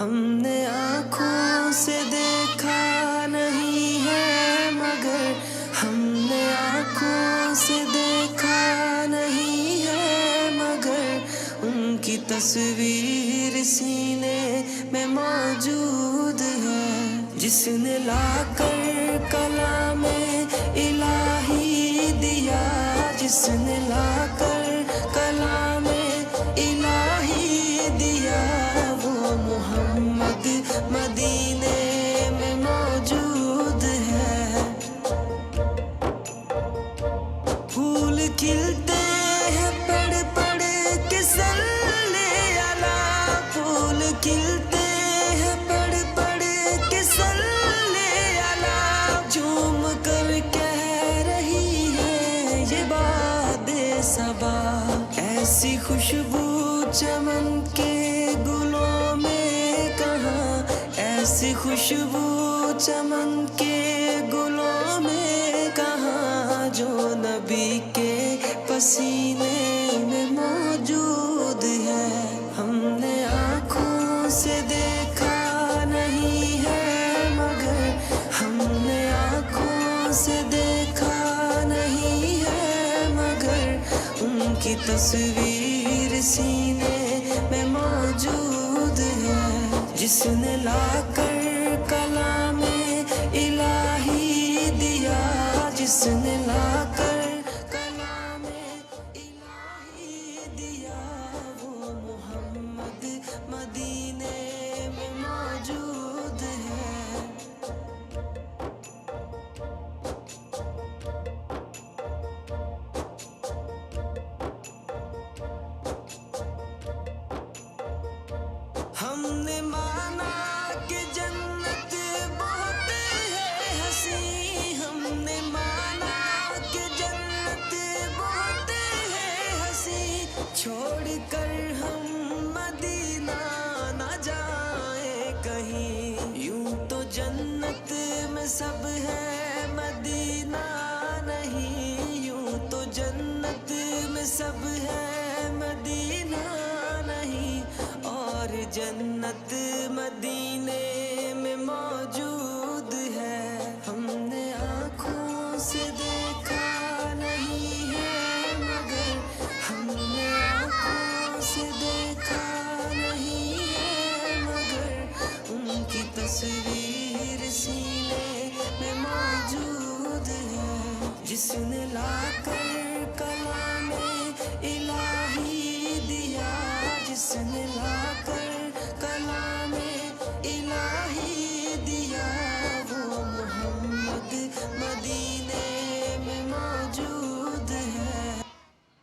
ہم نے آنکھوں سے دیکھا نہیں ہے مگر ہم نے آنکھوں سے دیکھا نہیں ہے مگر ان کی تصویر سینے میں موجود ہے، جس نے لا کر کلام الہی دیا، جس نے لا کر کلام الہی دیا، وہ محمد مدینے میں موجود ہے۔ پھول کھلتے ہیں پڑھ پڑھ کے صلی علی، پھول کھلتے ہیں پڑھ پڑھ کے صلی علی، جھوم کر کہہ رہی ہے یہ باد صبا، ایسی خوشبو چمن کے گلوں میں کہاں، ایسی خوشبو چمن کے گلوں میں کہاں، جو نبی کے پسینے میں موجود ہے۔ ہم نے آنکھوں سے دیکھا نہیں ہے مگر ہم نے آنکھوں سے دیکھا نہیں ہے مگر ان کی تصویر سینے میں موجود ہے، جس نے لا کر کلام الہی دیا، جس نے لا کر کلام الہی دیا، وہ محمد مدینے میں موجود ہے۔ ہم نے مانا کہ جنت بہت ہے حسین، ہم نے مانا کہ جنت بہت ہے حسین، چھوڑ کر ہم مدینہ نہ جائیں کہیں، یوں تو جنت میں سب ہے مدینہ نہیں، یوں تو جنت میں سب ہے مدینہ نہیں، اور جنت مدینے